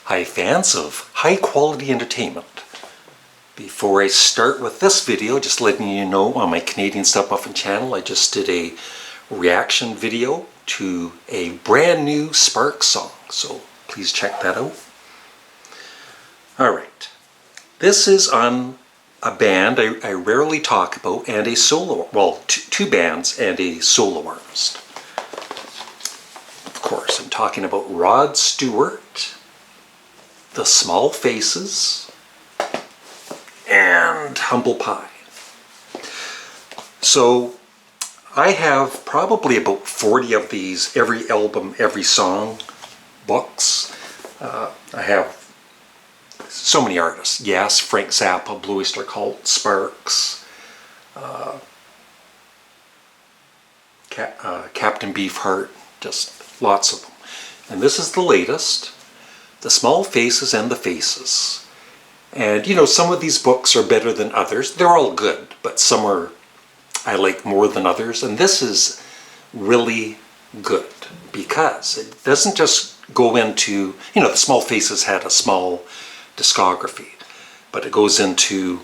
Hi fans of high quality entertainment. Before I start with this video, just letting you know on my Canadian Studmuffin channel, I just did a reaction video to a brand new Sparks song, so please check that out. Alright, this is on a band I rarely talk about and a solo, well, two bands and a solo artist. Of course, I'm talking about Rod Stewart, The Small Faces, and Humble Pie. So I have probably about 40 of these every album, every song books. I have so many artists. Yes, Frank Zappa, Blue Oyster Cult, Sparks, Captain Beefheart, just lots of them. And this is the latest, The Small Faces and the Faces. And you know, some of these books are better than others. They're all good, but some are I like more than others. And this is really good because it doesn't just go into, you know, The Small Faces had a small discography, but it goes into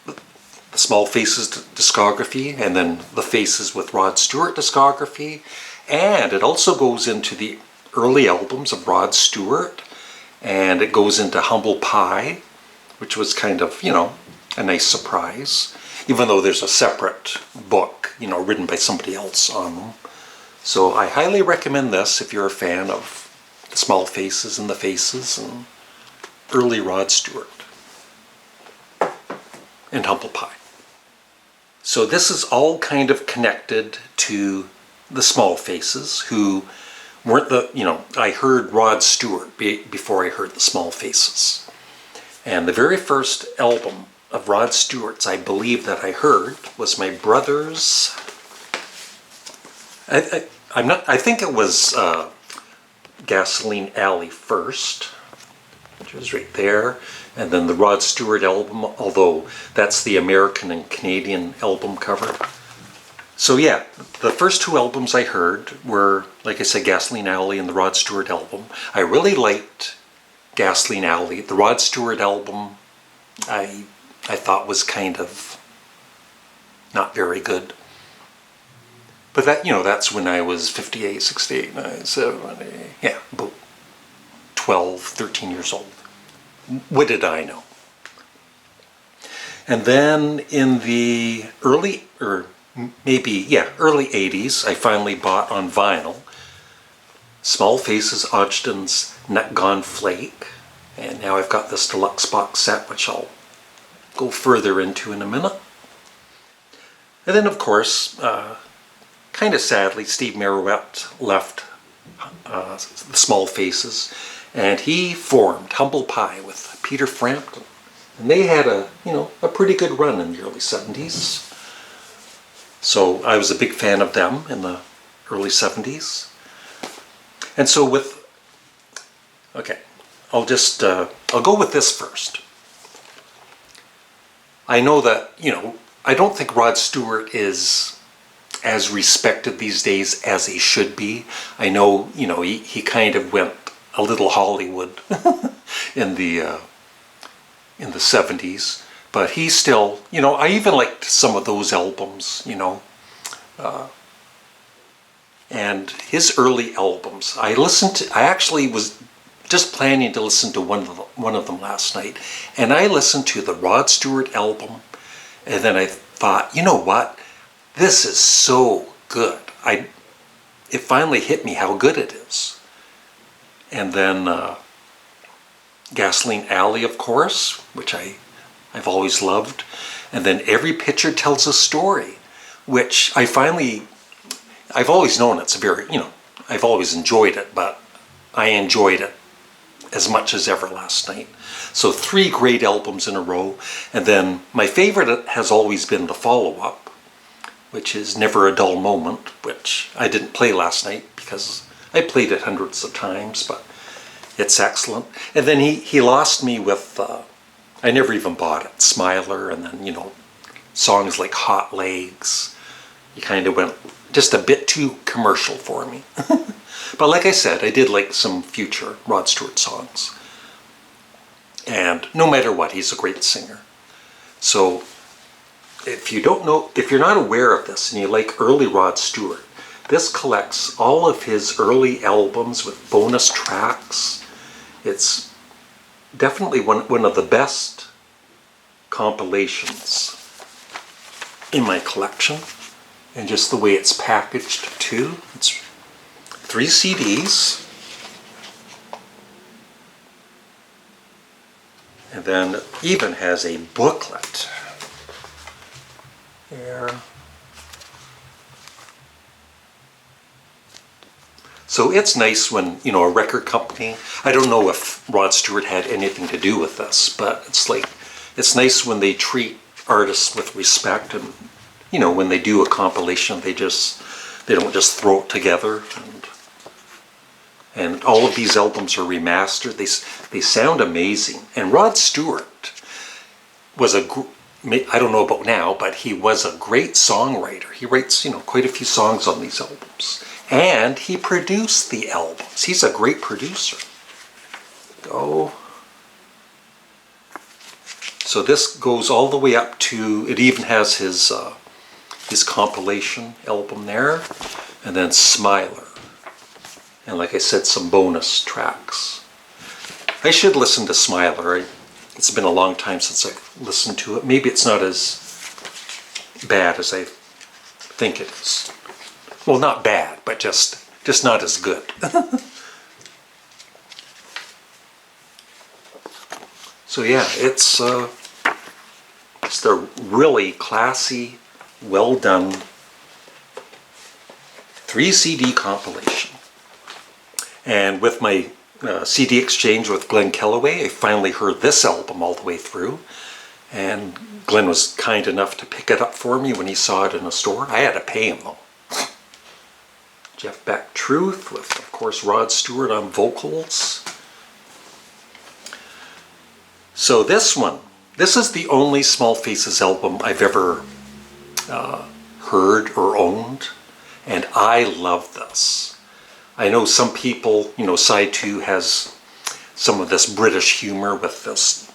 the Small Faces discography and then the Faces with Rod Stewart discography, and it also goes into the early albums of Rod Stewart, and it goes into Humble Pie, which was kind of, you know, a nice surprise, even though there's a separate book, you know, written by somebody else on them. So I highly recommend this if you're a fan of The Small Faces and the Faces and early Rod Stewart and Humble Pie. So this is all kind of connected to the Small Faces, who weren't the, you know, I heard Rod Stewart before I heard the Small Faces. And the very first album of Rod Stewart's, I believe, that I heard was my brother's, I think it was Gasoline Alley first, which was right there, and then the Rod Stewart album, although that's the American and Canadian album cover. So yeah, the first two albums I heard were, like I said, Gasoline Alley and the Rod Stewart album. I really liked Gasoline Alley. The Rod Stewart album I thought was kind of not very good. But that, you know, that's when I was 58, 68, 70, yeah, about 12, 13 years old. What did I know? And then in the early, or maybe, yeah, early 80s, I finally bought on vinyl Small Faces, OGDEN'S Nut Gone Flake, and now I've got this deluxe box set, which I'll go further into in a minute. And then, of course, kind of sadly, Steve Merriwet left the Small Faces, and he formed Humble Pie with Peter Frampton. And they had a, you know, a pretty good run in the early 70s. So I was a big fan of them in the early 70s. And so with, okay, I'll go with this first. I know that, you know, I don't think Rod Stewart is as respected these days as he should be. I know, you know, he kind of went a little Hollywood in the 70s, but he still, you know, I even liked some of those albums, you know, and his early albums. I actually was just planning to listen to one of them last night, and I listened to the Rod Stewart album, and then I thought, you know what, this is so good. It finally hit me how good it is. And then Gasoline Alley, of course, which I've always loved. And then Every Picture Tells a Story, which I've always known it's a very, you know, I've always enjoyed it, but I enjoyed it as much as ever last night. So 3 great albums in a row. And then my favorite has always been the follow-up, which is Never a Dull Moment, which I didn't play last night because I played it hundreds of times, but it's excellent. And then he lost me with, I never even bought it, Smiler, and then, you know, songs like Hot Legs. You kind of went just a bit too commercial for me. But like I said, I did like some future Rod Stewart songs. And no matter what, he's a great singer. So if you don't know, if you're not aware of this and you like early Rod Stewart, this collects all of his early albums with bonus tracks. It's definitely one of the best compilations in my collection. And just the way it's packaged too. It's 3 CDs. And then it even has a booklet. There. So it's nice when, you know, a record company, I don't know if Rod Stewart had anything to do with this, but it's like, it's nice when they treat artists with respect, and, you know, when they do a compilation, they don't just throw it together. And all of these albums are remastered. They sound amazing. And Rod Stewart was I don't know about now, but he was a great songwriter. He writes, you know, quite a few songs on these albums. And he produced the albums. He's a great producer. Oh. So this goes all the way up to, it even has his compilation album there. And then Smiler. And like I said, some bonus tracks. I should listen to Smiler. It's been a long time since I've listened to it. Maybe it's not as bad as I think it is. Well, not bad, but just not as good. So yeah, it's just a really classy, well done 3 CD compilation. And with my CD exchange with Glenn Kellaway, I finally heard this album all the way through. And Glenn was kind enough to pick it up for me when he saw it in a store. I had to pay him though. Jeff Beck Truth with, of course, Rod Stewart on vocals. So this is the only Small Faces album I've ever heard or owned. And I love this. I know some people, you know, side 2 has some of this British humor with this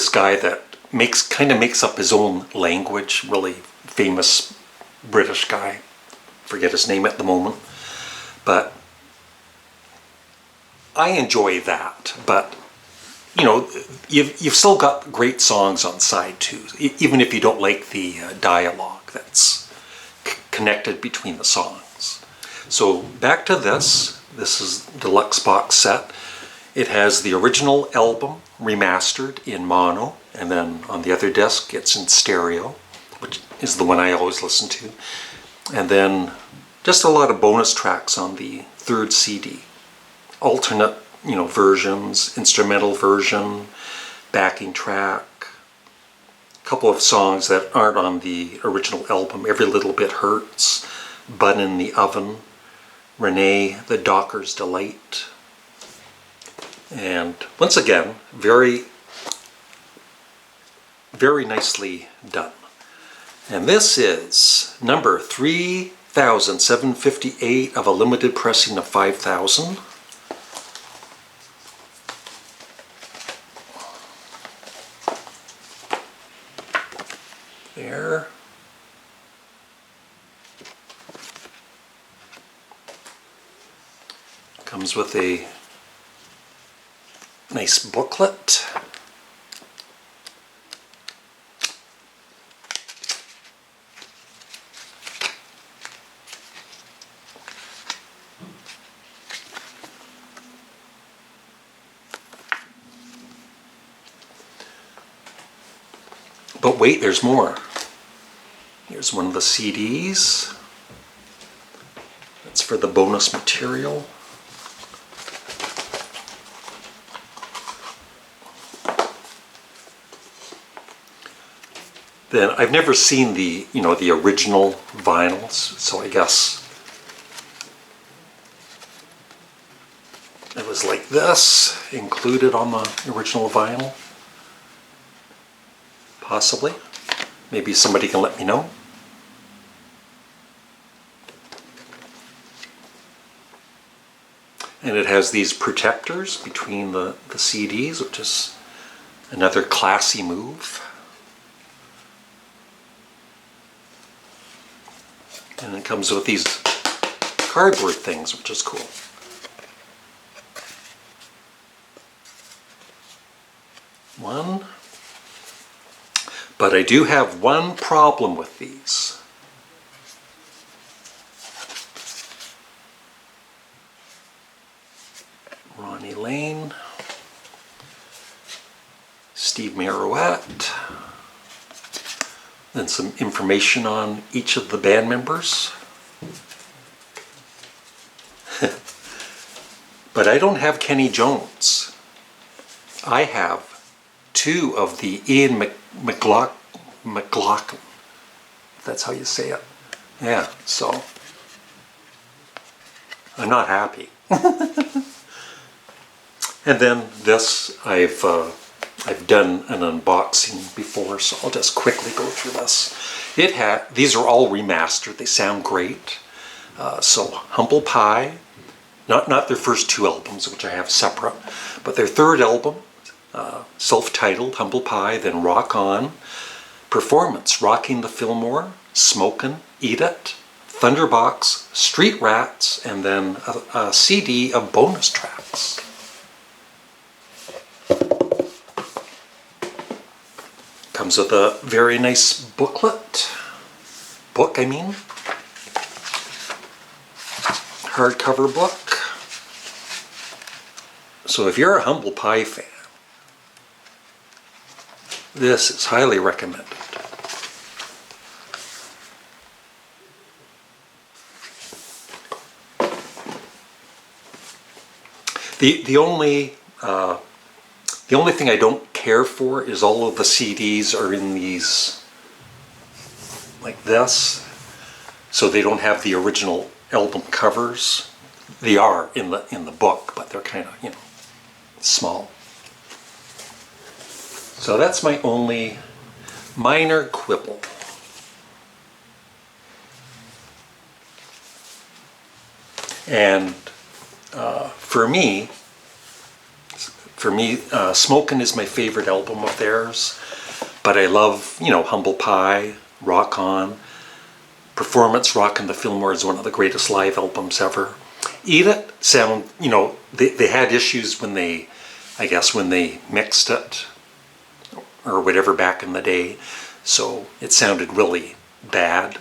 guy that kind of makes up his own language, really famous British guy. Forget his name at the moment. But I enjoy that. But, you know, you've still got great songs on side 2, even if you don't like the dialogue that's connected between the songs. So back to this. This is deluxe box set. It has the original album remastered in mono, and then on the other disc it's in stereo, which is the one I always listen to. And then just a lot of bonus tracks on the 3rd CD. Alternate, you know, versions, instrumental version, backing track, a couple of songs that aren't on the original album. Every Little Bit Hurts, Bun in the Oven, Renee, The Docker's Delight. And once again, very, very nicely done. And this is number 3,758 of a limited pressing of 5,000. There. Comes with a nice booklet. But wait, there's more. Here's one of the CDs. That's for the bonus material. Then I've never seen the, you know, the original vinyls, so I guess it was like this, included on the original vinyl. Possibly. Maybe somebody can let me know. And it has these protectors between the CDs, which is another classy move. And it comes with these cardboard things, which is cool. One. But I do have one problem with these. Ronnie Lane, Steve Marouette, then some information on each of the band members. But I don't have Kenny Jones. I have two of the Ian McLaughlin, if that's how you say it. Yeah, so I'm not happy. And then this, I've done an unboxing before, so I'll just quickly go through this. These are all remastered. They sound great. So Humble Pie, not their first two albums, which I have separate, but their third album, self-titled Humble Pie, then Rock On, Performance, Rocking the Fillmore, Smokin', Eat It, Thunderbox, Street Rats, and then a CD of bonus tracks. Comes with a very nice book, I mean. Hardcover book. So if you're a Humble Pie fan, this is highly recommended. The only thing I don't care for is all of the CDs are in these like this, so they don't have the original album covers. They are in the book, but they're kind of, you know, small. So that's my only minor quibble. And for me, Smokin' is my favorite album of theirs, but I love, you know, Humble Pie, Rock On, Performance, Rockin' the Fillmore is one of the greatest live albums ever. Eat It sound, you know, they had issues when they mixed it or whatever back in the day, so it sounded really bad,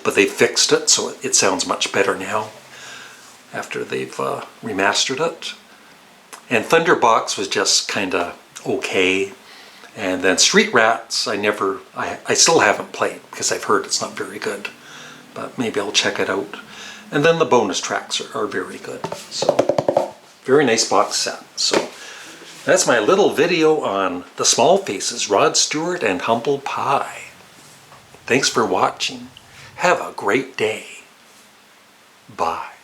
but they fixed it, so it sounds much better now after they've remastered it. And Thunderbox was just kind of okay. And then Street Rats, I still haven't played because I've heard it's not very good. But maybe I'll check it out. And then the bonus tracks are very good. So, very nice box set. So, that's my little video on the Small Faces, Rod Stewart and Humble Pie. Thanks for watching. Have a great day. Bye.